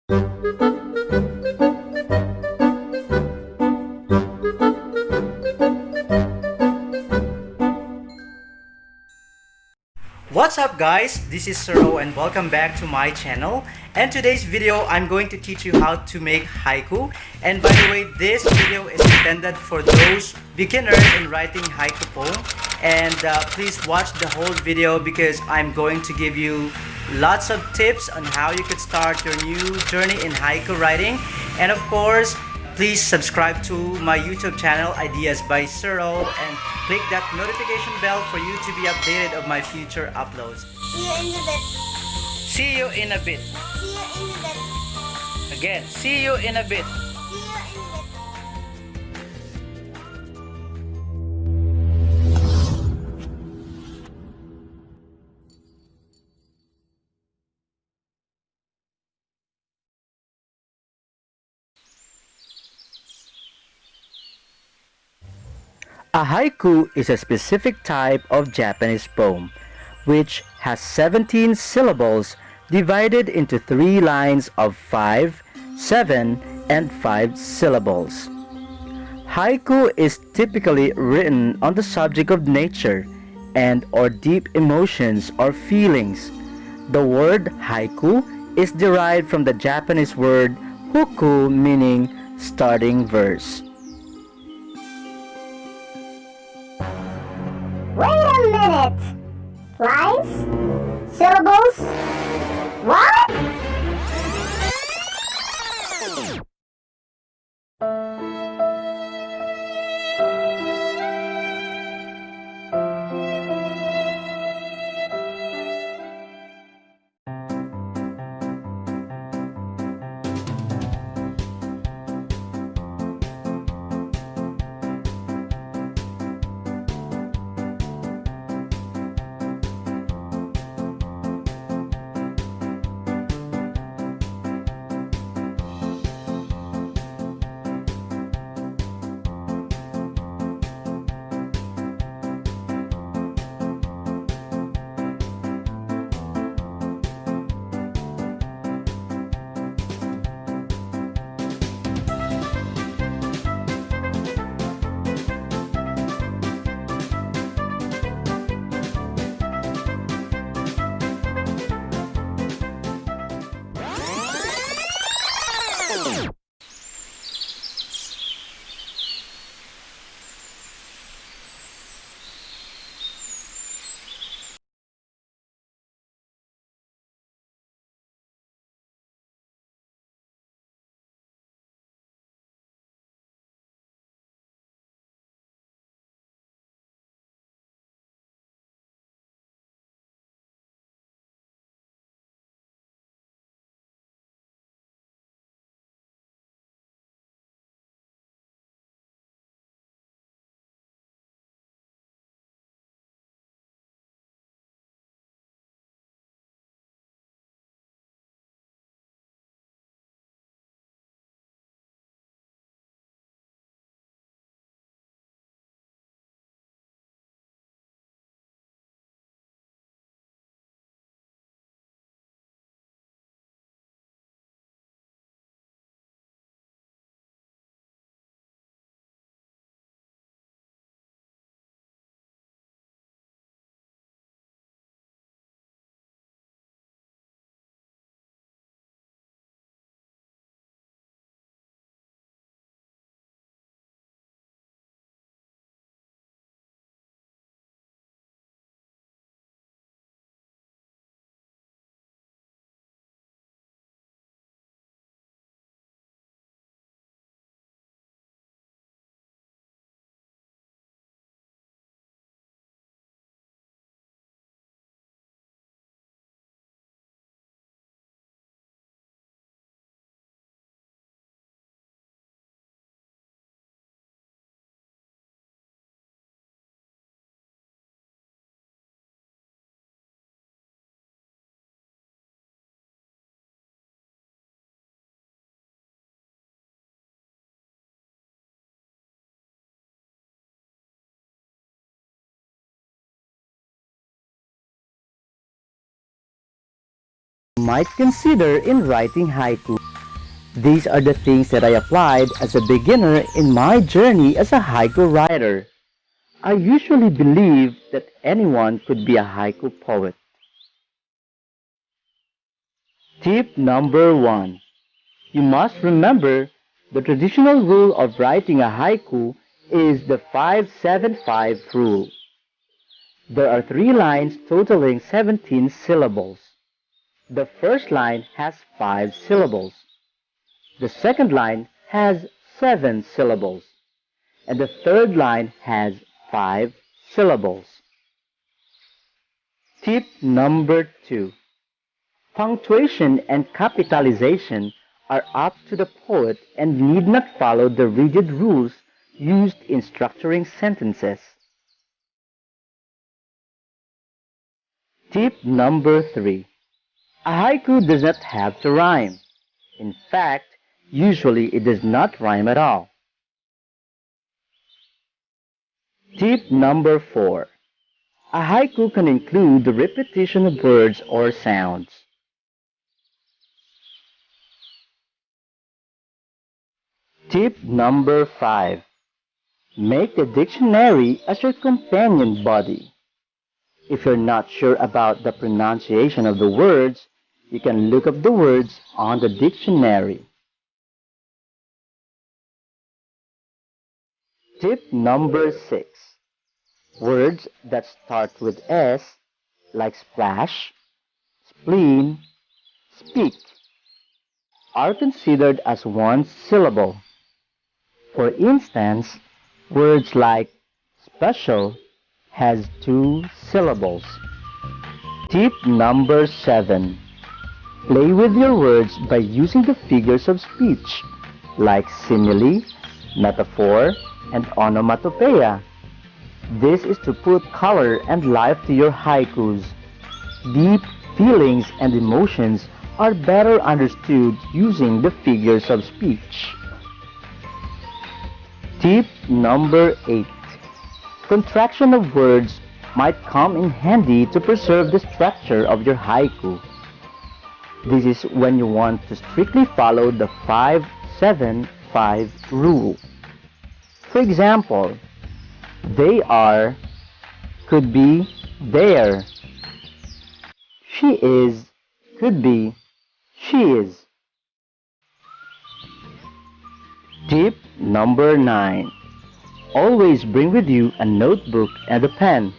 What's up guys, this is Suro and welcome back to my channel. And today's video I'm going to teach you how to make haiku. And by the way, this video is intended for those beginners in writing haiku poem. And please watch the whole video because I'm going to give you lots of tips on how you could start your new journey in haiku writing. And of course, please subscribe to my YouTube channel, Ideas by Suro, and click that notification bell for you to be updated of my future uploads. See you in a bit. See you in a bit. See you in a bit. Again, see you in a bit. See you in a bit. A haiku is a specific type of Japanese poem which has 17 syllables divided into 3 lines of 5, 7, and 5 syllables. Haiku is typically written on the subject of nature and or deep emotions or feelings. The word haiku is derived from the Japanese word huku, meaning starting verse. Wait a minute! Lines? Syllables? What? Might consider in writing haiku. These are the things that I applied as a beginner in my journey as a haiku writer. I usually believe that anyone could be a haiku poet. Tip number 1. You must remember the traditional rule of writing a haiku is the 575 rule. There are 3 lines totaling 17 syllables. The first line has 5 syllables. The second line has 7 syllables. And the third line has 5 syllables. Tip number 2. Punctuation and capitalization are up to the poet and need not follow the rigid rules used in structuring sentences. Tip number 3. A haiku does not have to rhyme. In fact, usually it does not rhyme at all. Tip number 4. A haiku can include the repetition of words or sounds. Tip number 5. Make the dictionary as your companion body. If you're not sure about the pronunciation of the words, you can look up the words on the dictionary. Tip number 6. Words that start with S, like splash, spleen, speak, are considered as one syllable. For instance, words like special has 2 syllables. Tip number 7. Play with your words by using the figures of speech, like simile, metaphor, and onomatopoeia. This is to put color and life to your haikus. Deep feelings and emotions are better understood using the figures of speech. Tip number 8. Contraction of words might come in handy to preserve the structure of your haiku. This is when you want to strictly follow the 5-7-5 rule. For example, they are could be there. She is could be she is. Tip number 9. Always bring with you a notebook and a pen.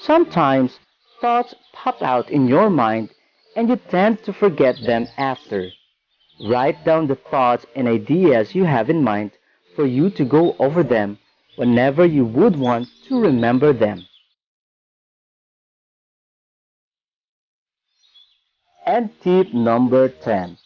Sometimes thoughts pop out in your mind and you tend to forget them after. Write down the thoughts and ideas you have in mind for you to go over them whenever you would want to remember them. And tip number 10.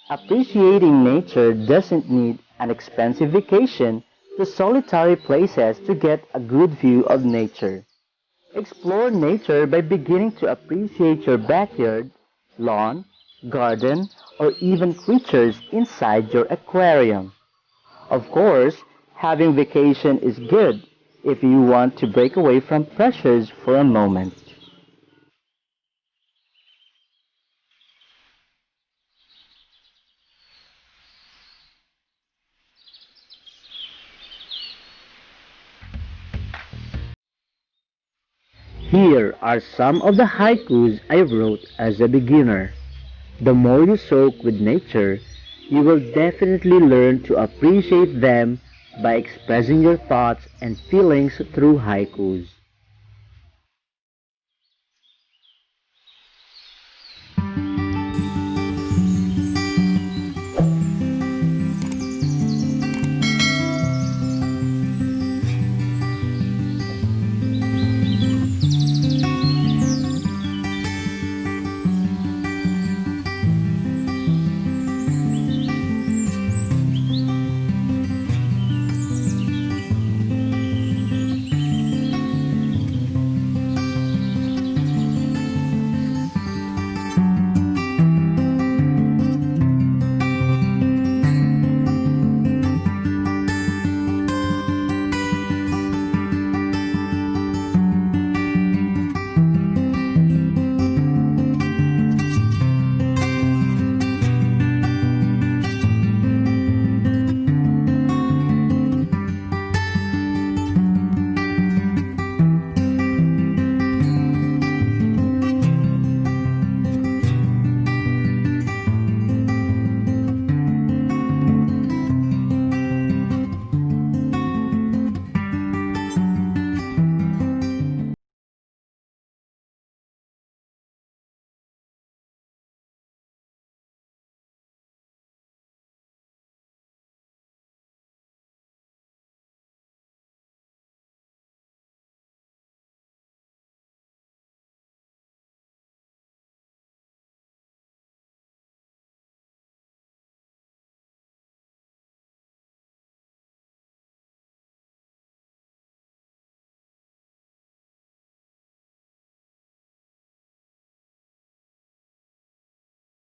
Appreciating nature doesn't need an expensive vacation to solitary places to get a good view of nature. Explore nature by beginning to appreciate your backyard, lawn, garden, or even creatures inside your aquarium. Of course, having vacation is good if you want to break away from pressures for a moment. Here are some of the haikus I wrote as a beginner. The more you soak with nature, you will definitely learn to appreciate them by expressing your thoughts and feelings through haikus.